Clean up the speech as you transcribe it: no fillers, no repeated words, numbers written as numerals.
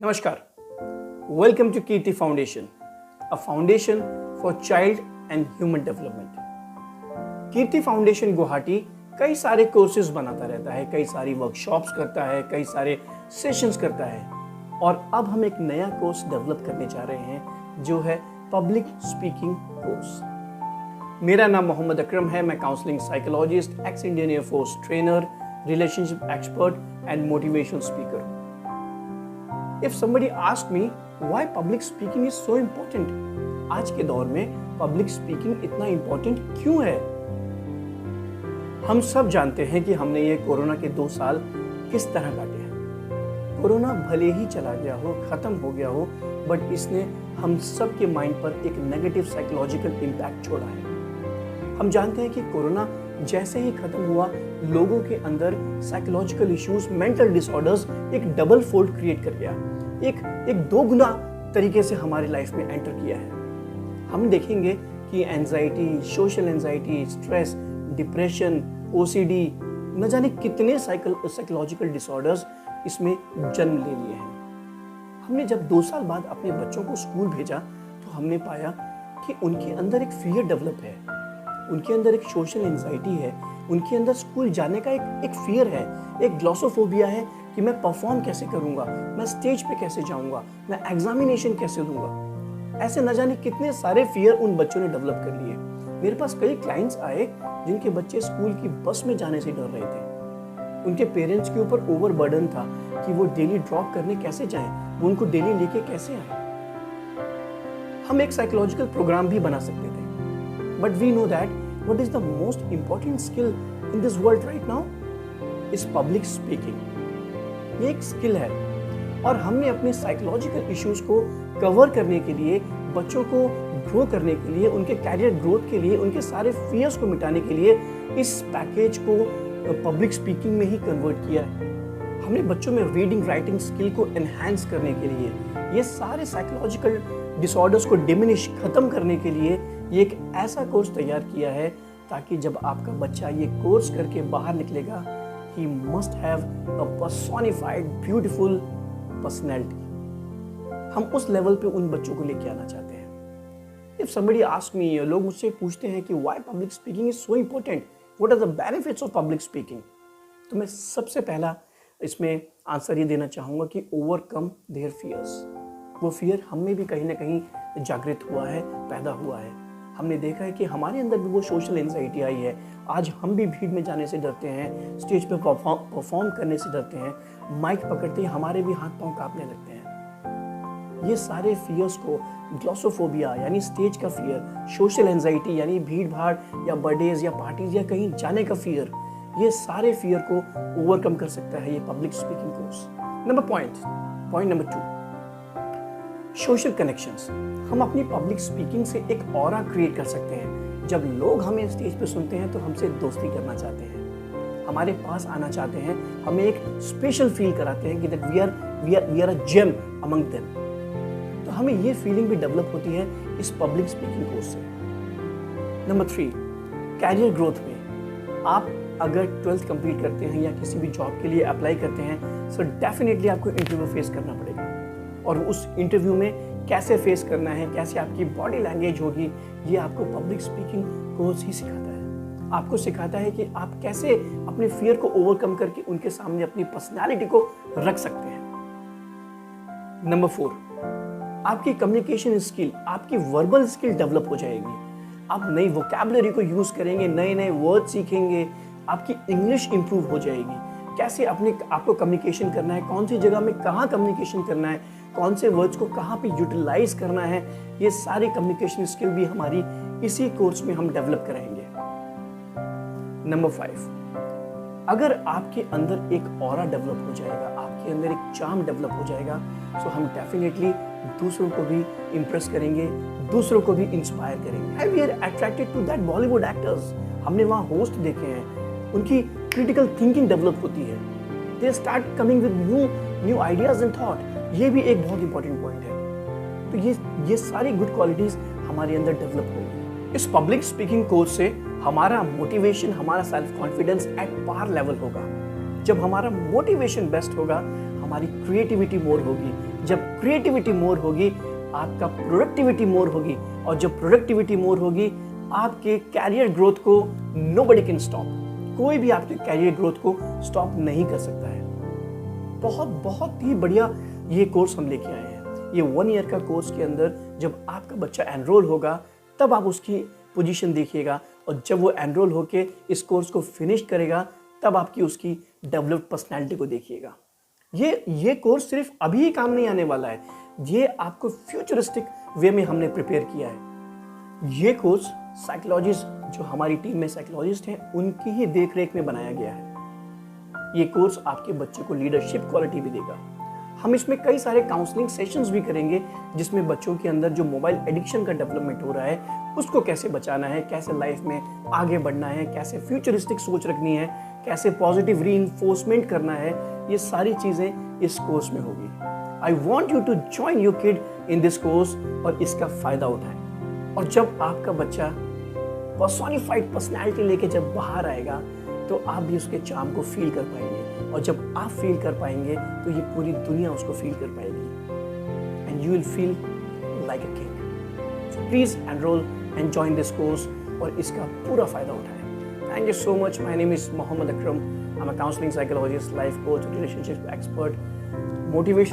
Namaskar. Welcome to Kirti Foundation, a foundation for child and human development. Kirti foundation Guwahati कई सारे courses बनाता रहता है, कई सारी वर्कशॉप्स करता है, कई सारे सेशंस करता है और अब हम एक नया कोर्स डेवलप करने जा रहे हैं जो है पब्लिक स्पीकिंग कोर्स। मेरा नाम मोहम्मद अकरम है। मैं counselling psychologist, x Indian air force trainer, relationship expert and motivational speaker हूं। If somebody asked me why public speaking is so important, आज के दौर में पब्लिक स्पीकिंग इतना इंपॉर्टेंट क्यों है? हम सब जानते हैं कि हमने ये कोरोना के 2 साल किस तरह काटे हैं। कोरोना भले ही चला गया हो, खत्म हो गया हो, बट इसने हम सब के माइंड पर एक नेगेटिव साइकोलॉजिकल इम्पैक्ट छोड़ा है। हम जानते हैं कि कोरोना जैसे ही खत्म हुआ, लोगों के अंदर साइकोलॉजिकल इश्यूज, मेंटल डिसऑर्डर्स एक डबल फोल्ड क्रिएट कर गया, एक 2 गुना तरीके से हमारी लाइफ में एंटर किया है। हम देखेंगे कि anxiety, social anxiety, stress, depression, OCD, न जाने कितने साइकोलॉजिकल डिसऑर्डर्स इसमें जन्म ले लिए हैं। हमने जब 2 साल बाद अपने बच्चों को स्कूल भेजा तो हमने पाया कि उनके अंदर एक फियर डेवलप है, उनके अंदर एक सोशल एंजाइटी है, उनके अंदर स्कूल जाने का एक फियर है, एक ग्लॉसोफोबिया है कि मैं परफॉर्म कैसे करूंगा, मैं स्टेज पे कैसे जाऊंगा, मैं एग्जामिनेशन कैसे दूंगा। ऐसे न जाने कितने सारे फियर उन बच्चों ने डेवलप कर लिए। मेरे पास कई क्लाइंट्स आए जिनके बच्चे स्कूल की बस में जाने से डर रहे थे। उनके पेरेंट्स के ऊपर ओवरबर्डन था कि वो डेली ड्रॉप करने कैसे जाएं, वो उनको डेली लेके कैसे आए। हम एक साइकोलॉजिकल प्रोग्राम भी बना सकते थे, but we know that what is the most important skill in this world right now is public speaking. ये एक स्किल है और हमने अपने साइकोलॉजिकल इश्यूज को कवर करने के लिए, बच्चों को ग्रो करने के लिए, उनके कैरियर ग्रोथ के लिए, उनके सारे फियर्स को मिटाने के लिए इस पैकेज को पब्लिक स्पीकिंग में ही कन्वर्ट किया है। हमने बच्चों में रीडिंग राइटिंग स्किल को एनहांस करने के लिए, ये सारे साइकोलॉजिकल डिसऑर्डर्स को डिमिनिश, खत्म करने के लिए ये एक ऐसा कोर्स तैयार किया है ताकि जब आपका बच्चा ये कोर्स करके बाहर निकलेगा, he must have a personified beautiful personality. हम उस लेवल पे उन बच्चों को लेके आना चाहते हैं। If somebody asks me, लोग मुझसे पूछते हैं कि why public speaking is so important? What are the benefits of public speaking? तो मैं सबसे पहला इसमें आंसर ये देना चाहूँगा कि overcome their fears. वो फियर हम में भी कहीं ना कहीं जागृत हुआ है, पैदा हुआ है। हमने देखा है कि हमारे अंदर भी वो सोशल एंजाइटी आई है। आज हम भी भीड़ में जाने से डरते हैं, स्टेज पे परफॉर्म करने से डरते हैं, माइक पकड़ते ही हमारे भी हाथ पांव कांपने लगते हैं। ये सारे फियर्स को, ग्लॉसोफोबिया यानी स्टेज का फियर, सोशल एंजाइटी यानी भीड़ भाड़ या बर्थडेज या पार्टीज या कहीं जाने का फियर, ये सारे फियर को ओवरकम कर सकता है ये public speaking course. Point number 2, social connections. हम अपनी पब्लिक स्पीकिंग से एक ऑरा क्रिएट कर सकते हैं। जब लोग हमें स्टेज पे सुनते हैं तो हमसे दोस्ती करना चाहते हैं, हमारे पास आना चाहते हैं, हमें एक स्पेशल फील कराते हैं कि that we are a gem among them. तो हमें ये फीलिंग भी डेवलप होती है इस पब्लिक स्पीकिंग कोर्स से। नंबर 3, कैरियर ग्रोथ में आप अगर 12th कंप्लीट करते हैं या किसी भी जॉब के लिए अप्लाई करते हैं, सो डेफिनेटली आपको इंटरव्यू फेस करना पड़ेगा और उस इंटरव्यू में कैसे फेस करना है, कैसे आपकी बॉडी लैंग्वेज होगी, ये आपको पब्लिक स्पीकिंग कोर्स ही सिखाता है। आपको सिखाता है कि आप कैसे अपने फियर को ओवरकम करके उनके सामने अपनी पर्सनालिटी को रख सकते हैं। नंबर 4, आपकी कम्युनिकेशन स्किल, आपकी वर्बल स्किल डेवलप हो जाएगी। आप नई वोकैबुलरी को यूज करेंगे, नए नए वर्ड सीखेंगे, आपकी इंग्लिश इंप्रूव हो जाएगी। कैसे आपको कम्युनिकेशन करना है, कौन सी जगह में कहाँ कम्युनिकेशन करना है, कौन से वर्ड्स को कहाँ पे यूटिलाइज करना है, ये सारी कम्युनिकेशन स्किल भी हमारी इसी कोर्स में हम डेवलप कराएंगे। नंबर 5, अगर आपके अंदर एक ऑरा डेवलप हो जाएगा, आपके अंदर एक चार्म डेवलप हो जाएगा, तो हम डेफिनेटली दूसरों को भी इम्प्रेस करेंगे, दूसरों को भी इंस्पायर करेंगे। We are attracted to that Bollywood actors. हमने वहाँ होस्ट देखे हैं, उनकी क्रिटिकल थिंकिंग डेवलप होती है, they start coming with new ideas and thought. ये भी एक बहुत इंपॉर्टेंट पॉइंट है। तो ये सारी गुड क्वालिटीज हमारे अंदर डेवलप होंगी। इस पब्लिक स्पीकिंग कोर्स से हमारा मोटिवेशन, हमारा self confidence at par level होगा। जब हमारा मोटिवेशन बेस्ट होगा, हमारी क्रिएटिविटी मोर होगी, जब क्रिएटिविटी मोर होगी आपका प्रोडक्टिविटी मोर होगी, और जब प्रोडक्टिविटी मोर होगी आपके कैरियर ग्रोथ को नोबडी कैन स्टॉप। कोई भी आपके कैरियर ग्रोथ को स्टॉप नहीं कर सकता है। बहुत बहुत ही बढ़िया ये कोर्स हम लेके आए हैं। ये 1 ईयर का कोर्स के अंदर जब आपका बच्चा एनरोल होगा तब आप उसकी पोजीशन देखिएगा, और जब वो एनरोल होके इस कोर्स को फिनिश करेगा तब आपकी उसकी डेवलप्ड पर्सनैलिटी को देखिएगा। ये कोर्स सिर्फ अभी ही काम नहीं आने वाला है, ये आपको फ्यूचरिस्टिक वे में हमने प्रिपेयर किया है। ये कोर्स साइकोलॉजिस्ट जो हमारी टीम में साइकोलॉजिस्ट हैं उनकी ही देख रेख में बनाया गया है। ये कोर्स आपके बच्चे को लीडरशिप क्वालिटी भी देगा। हम इसमें कई सारे काउंसलिंग सेशंस भी करेंगे जिसमें बच्चों के अंदर जो मोबाइल एडिक्शन का डेवलपमेंट हो रहा है उसको कैसे बचाना है, कैसे लाइफ में आगे बढ़ना है, कैसे फ्यूचरिस्टिक सोच रखनी है, कैसे पॉजिटिव रीइंफोर्समेंट करना है, ये सारी चीजें इस कोर्स में होगी। I want you to join your kid in this course और इसका फायदा उठाएं। और जब आपका बच्चा पर्सोनिफाइड पर्सनैलिटी लेके जब बाहर आएगा तो आप भी उसके चार्म को फील कर पाएंगे, और जब आप फील कर पाएंगे तो ये पूरी दुनिया उसको फील कर पाएगी, and you will feel like a king. So please enrol and join this course और इसका पूरा फायदा उठाएं। Thank you so much. My name is Mohammed Akram. I'm a counseling psychologist, life coach, relationship expert, motivation